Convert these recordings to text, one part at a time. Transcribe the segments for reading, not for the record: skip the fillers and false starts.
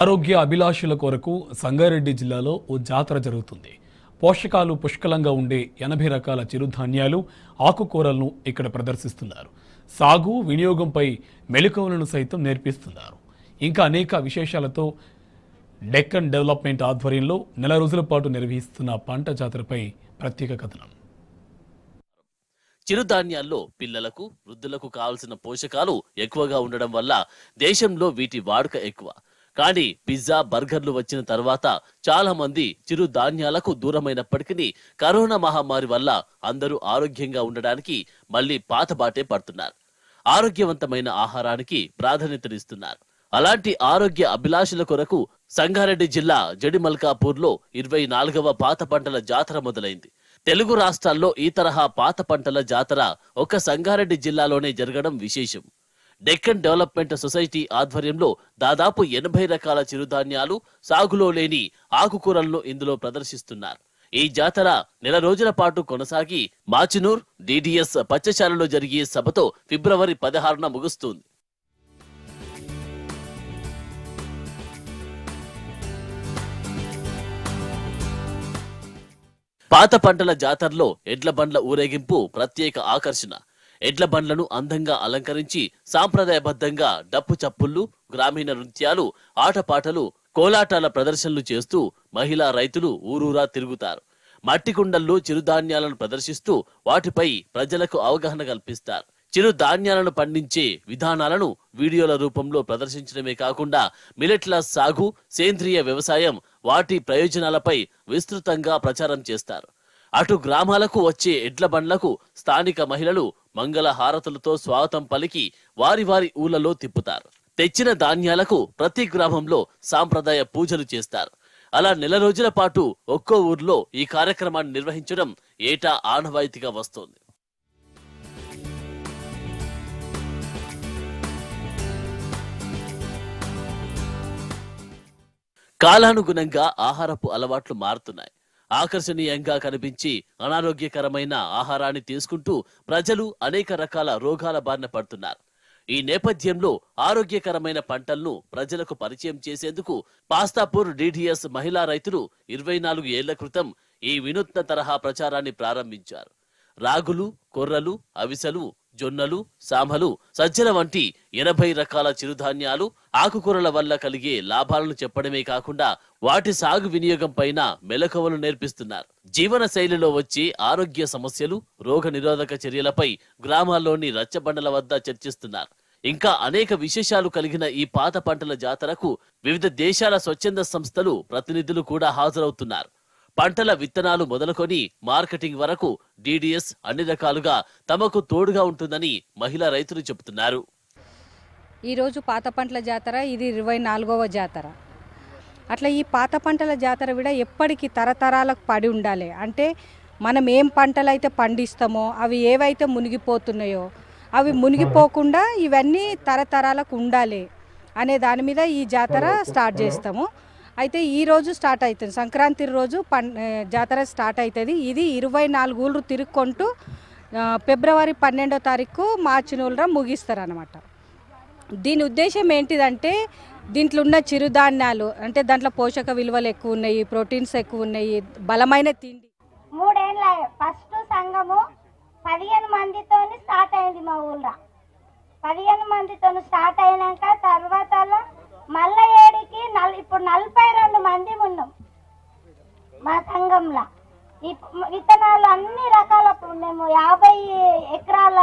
ఆరోగ్య అభిలాషుల కొరకు సంగారెడ్డి జిల్లాలో ఓ జాతర జరుగుతుంది. పోషకాలు పుష్కలంగా ఉండే 80 రకాల చిరుధాన్యాలు, ఆకుకూరలను ఇక్కడ ప్రదర్శిస్తున్నారు. సాగు, వినియోగంపై మెళకువలను సైతం నేర్పిస్తున్నారు. ఇంకా అనేక విశేషాలతో డెక్కన్ డెవలప్మెంట్ ఆధ్వర్యంలో నెల రోజుల పాటు నిర్వహిస్తున్న పంట జాతరపై ప్రత్యేక కథనం. చిరుధాన్యాల్లో పిల్లలకు, వృద్ధులకు కావాల్సిన పోషకాలు ఎక్కువగా ఉండడం వల్ల దేశంలో వీటి వాడుక ఎక్కువ. కానీ పిజ్జా, బర్గర్లు వచ్చిన తర్వాత చాలా మంది చిరుధాన్యాలకు దూరమైనప్పటికీ కరోనా మహమ్మారి వల్ల అందరూ ఆరోగ్యంగా ఉండడానికి మళ్ళీ పాత బాటే పడుతున్నారు. ఆరోగ్యవంతమైన ఆహారానికి ప్రాధాన్యతనిస్తున్నారు. అలాంటి ఆరోగ్య అభిలాషుల కొరకు సంగారెడ్డి జిల్లా జడిమల్కాపూర్లో 24వ పాత పంటల జాతర మొదలైంది. తెలుగు రాష్ట్రాల్లో ఈ తరహా పాత పంటల జాతర ఒక్క సంగారెడ్డి జిల్లాలోనే జరగడం విశేషం. డెక్కన్ డెవలప్మెంట్ సొసైటీ ఆధ్వర్యంలో దాదాపు 80 రకాల చిరుధాన్యాలు, సాగులో లేని ఆకుకూరలను ఇందులో ప్రదర్శిస్తున్నారు. ఈ జాతర నెల రోజుల పాటు కొనసాగి మాచినూర్ DDS పచ్చశాలలో జరిగే సభతో ఫిబ్రవరి 16న ముగుస్తుంది. పాత పంటల జాతరలో ఎడ్ల బండ్ల ఊరేగింపు ప్రత్యేక ఆకర్షణ. ఎడ్ల బండ్లను అందంగా అలంకరించి సాంప్రదాయబద్ధంగా డప్పు చప్పుళ్లు, గ్రామీణ నృత్యాలు, ఆటపాటలు, కోలాటాల ప్రదర్శనలు చేస్తూ మహిళా రైతులు ఊరూరా తిరుగుతారు. మట్టి కుండల్లో చిరుధాన్యాలను ప్రదర్శిస్తూ వాటిపై ప్రజలకు అవగాహన కల్పిస్తారు. చిరుధాన్యాలను పండించే విధానాలను వీడియోల రూపంలో ప్రదర్శించడమే కాకుండా మిలెట్ల సాగు, సేంద్రియ వ్యవసాయం, వాటి ప్రయోజనాలపై విస్తృతంగా ప్రచారం చేస్తారు. అటు గ్రామాలకు వచ్చే ఎడ్ల బండ్లకు స్థానిక మహిళలు మంగళ హారతులతో స్వాగతం పలికి వారి వారి ఊళ్ళలో తిప్పుతారు. తెచ్చిన ధాన్యాలకు ప్రతి గ్రామంలో సాంప్రదాయ పూజలు చేస్తారు. అలా నెల రోజుల పాటు ఒక్కో ఊర్లో ఈ కార్యక్రమాన్ని నిర్వహించడం ఏటా ఆనవాయితీగా వస్తోంది. కాలానుగుణంగా ఆహారపు అలవాట్లు మారుతున్నాయి. ఆకర్షణీయంగా కనిపించి అనారోగ్యకరమైన ఆహారాన్ని తీసుకుంటూ ప్రజలు అనేక రకాల రోగాల బారిన పడుతున్నారు. ఈ నేపథ్యంలో ఆరోగ్యకరమైన పంటలను ప్రజలకు పరిచయం చేసేందుకు పాస్తాపూర్ DDS మహిళా రైతులు 24 ఏళ్ల క్రితం ఈ వినూత్న తరహా ప్రచారాన్ని ప్రారంభించారు. రాగులు, కొర్రలు, అవిసెలు, జొన్నలు, సామలు, సజ్జల వంటి 80 రకాల చిరుధాన్యాలు, ఆకుకూరల వల్ల కలిగే లాభాలను చెప్పడమే కాకుండా వాటి సాగు వినియోగం పైన మెలకువలు నేర్పిస్తున్నారు. జీవన శైలిలో వచ్చే ఆరోగ్య సమస్యలు, రోగ నిరోధక చర్యలపై గ్రామాల్లోని రచ్చబండల వద్ద చర్చిస్తున్నారు. ఇంకా అనేక విశేషాలు కలిగిన ఈ పాత పంటల జాతరకు వివిధ దేశాల స్వచ్ఛంద సంస్థలు ప్రతినిధులు కూడా హాజరవుతున్నారు. పంటల విత్తనాలు మొదలుకొని మార్కెటింగ్ వరకు DDS అన్ని రకాలుగా తమకు తోడుగా ఉంటుందని మహిళా రైతులు చెబుతున్నారు. ఈరోజు పాత పంటల జాతర, ఇది 24వ జాతర. అట్లా ఈ పాత పంటల జాతర కూడా ఎప్పటికీ తరతరాలకు పడి ఉండాలి. అంటే మనం ఏం పంటలు అయితే పండిస్తామో అవి ఏవైతే మునిగిపోతున్నాయో అవి మునిగిపోకుండా ఇవన్నీ తరతరాలకు ఉండాలి అనే దాని మీద ఈ జాతర స్టార్ట్ చేస్తాము. అయితే ఈరోజు స్టార్ట్ అవుతుంది, సంక్రాంతి రోజు జాతర స్టార్ట్ అవుతుంది. ఇది 24 ఊళ్ళు తిరుక్కుంటూ ఫిబ్రవరి 12వ తారీఖు మార్చినూళ్ళ ముగిస్తారు అన్నమాట. దీని ఉద్దేశం ఏంటిదంటే దీంట్లో ఉన్న చిరుధాన్యాలు అంటే దాంట్లో పోషక విలువలు ఎక్కువ ఉన్నాయి, ప్రోటీన్స్ ఎక్కువ ఉన్నాయి, బలమైన తిండి. 3 ఏళ్ళ ఫస్ట్ సంఘము 15 మందితో స్టార్ట్ అయింది మా ఊళ్ళో. 15 మందితో స్టార్ట్ అయినాక తర్వాత మళ్ళీ ఏడికి ఇప్పుడు 42 మంది ఉన్నాం మా సంఘంలో. ఈ విత్తనాలు అన్ని రకాల మేము 50 ఎకరాల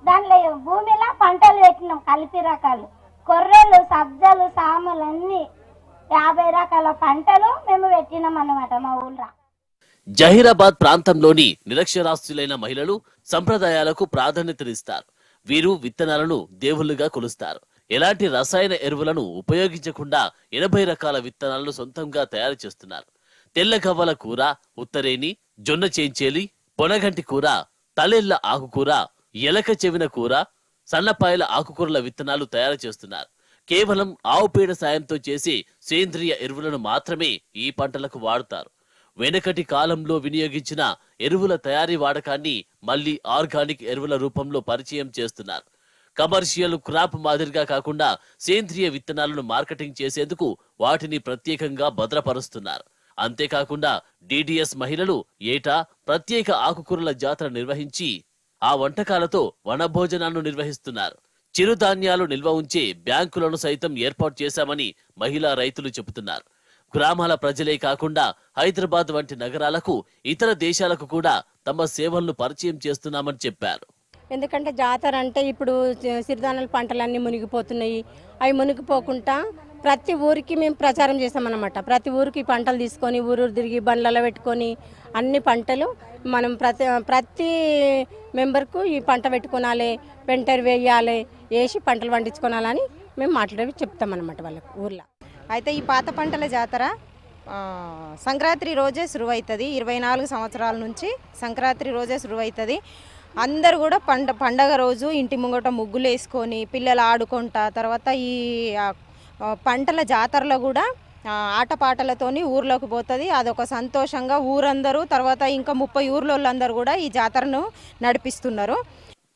దాంట్లో భూమిలో పంటలు పెట్టినాం. కలిపి రకాలు కొర్రెలు, సజ్జలు, సామలు అన్ని 50 రకాల పంటలు మేము పెట్టినాం అన్నమాట మా ఊళ్ళో. జహీరాబాద్ ప్రాంతంలోని నిరక్షరాస్యులైన మహిళలు సంప్రదాయాలకు ప్రాధాన్యతనిస్తారు. వీరు విత్తనాలను దేవుళ్లుగా కొలుస్తారు. ఎలాంటి రసాయన ఎరువులను ఉపయోగించకుండా 80 రకాల విత్తనాలను సొంతంగా తయారు చేస్తున్నారు. తెల్ల గవ్వల కూర, ఉత్తరేని, జొన్న చేంచేలి, పొనగంటి కూర, తలెళ్ల ఆకుకూర, ఎలక చెవిన కూర, సన్నపాయల ఆకుకూరల విత్తనాలు తయారు చేస్తున్నారు. కేవలం ఆవు పేడ సాయంతో చేసే సేంద్రియ ఎరువులను మాత్రమే ఈ పంటలకు వాడుతారు. వెనకటి కాలంలో వినియోగించిన ఎరువుల తయారీ వాడకాన్ని మళ్లీ ఆర్గానిక్ ఎరువుల రూపంలో పరిచయం చేస్తున్నారు. కమర్షియల్ క్రాప్ మాదిరిగా కాకుండా సేంద్రియ విత్తనాలను మార్కెటింగ్ చేసేందుకు వాటిని ప్రత్యేకంగా భద్రపరుస్తున్నారు. అంతేకాకుండా డిడిఎస్ మహిళలు ఏటా ప్రత్యేక ఆకుకూరల జాతర నిర్వహించి ఆ వంటకాలతో వనభోజనాలను నిర్వహిస్తున్నారు. చిరుధాన్యాలు నిల్వ ఉంచే బ్యాంకులను సైతం ఏర్పాటు చేశామని మహిళా రైతులు చెబుతున్నారు. గ్రామాల ప్రజలే కాకుండా హైదరాబాద్ వంటి నగరాలకు, ఇతర దేశాలకు కూడా తమ సేవలను పరిచయం చేస్తున్నామని చెప్పారు. ఎందుకంటే జాతర అంటే ఇప్పుడు సిరిధాన్యాల పంటలన్నీ మునిగిపోతున్నాయి. అవి మునిగిపోకుండా ప్రతి ఊరికి మేము ప్రచారం చేస్తామన్నమాట. ప్రతి ఊరికి పంటలు తీసుకొని ఊరు తిరిగి బండ్లలో పెట్టుకొని అన్ని పంటలు మనం ప్రతి మెంబర్కు ఈ పంట పెట్టుకోనాలి, పెంటర్ వేయాలి, వేసి పంటలు పండించుకోనాలని మేము మాట్లాడి చెప్తామన్నమాట వాళ్ళకి ఊర్లో. అయితే ఈ పాత పంటల జాతర సంక్రాంతి రోజే శురువవుతుంది. 24 సంవత్సరాల నుంచి సంక్రాంతి రోజే శురువవుతుంది. అందరు కూడా పండగ రోజు ఇంటి ముంగట ముగ్గులు వేసుకొని పిల్లలు ఆడుకుంటా, తర్వాత ఈ పంటల జాతరలో కూడా ఆటపాటలతోని ఊర్లోకి పోతుంది. అదొక సంతోషంగా ఊరందరూ, తర్వాత ఇంకా 30 ఊర్లోళ్ళందరూ కూడా ఈ జాతరను నడిపిస్తున్నారు.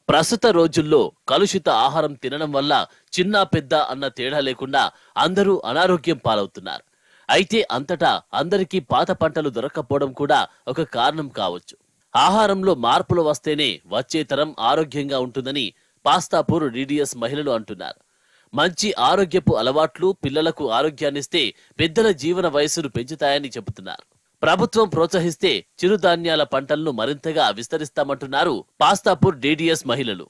ప్రస్తుత రోజుల్లో కలుషిత ఆహారం తినడం వల్ల చిన్న పెద్ద అన్న తేడా లేకుండా అందరూ అనారోగ్యం పాలవుతున్నారు. అయితే అంతటా అందరికీ పాత పంటలు దొరక్కపోవడం కూడా ఒక కారణం కావచ్చు. ఆహారంలో మార్పులు వస్తేనే వచ్చే తరం ఆరోగ్యంగా ఉంటుందని పాస్తాపూర్ డిడిఎస్ మహిళలు అంటున్నారు. మంచి ఆరోగ్యపు అలవాట్లు పిల్లలకు ఆరోగ్యాన్నిస్తే పెద్దల జీవన వయస్సును పెంచుతాయని చెబుతున్నారు. ప్రభుత్వం ప్రోత్సహిస్తే చిరుధాన్యాల పంటలను మరింతగా విస్తరిస్తామంటున్నారు పాస్తాపూర్ డిడిఎస్ మహిళలు.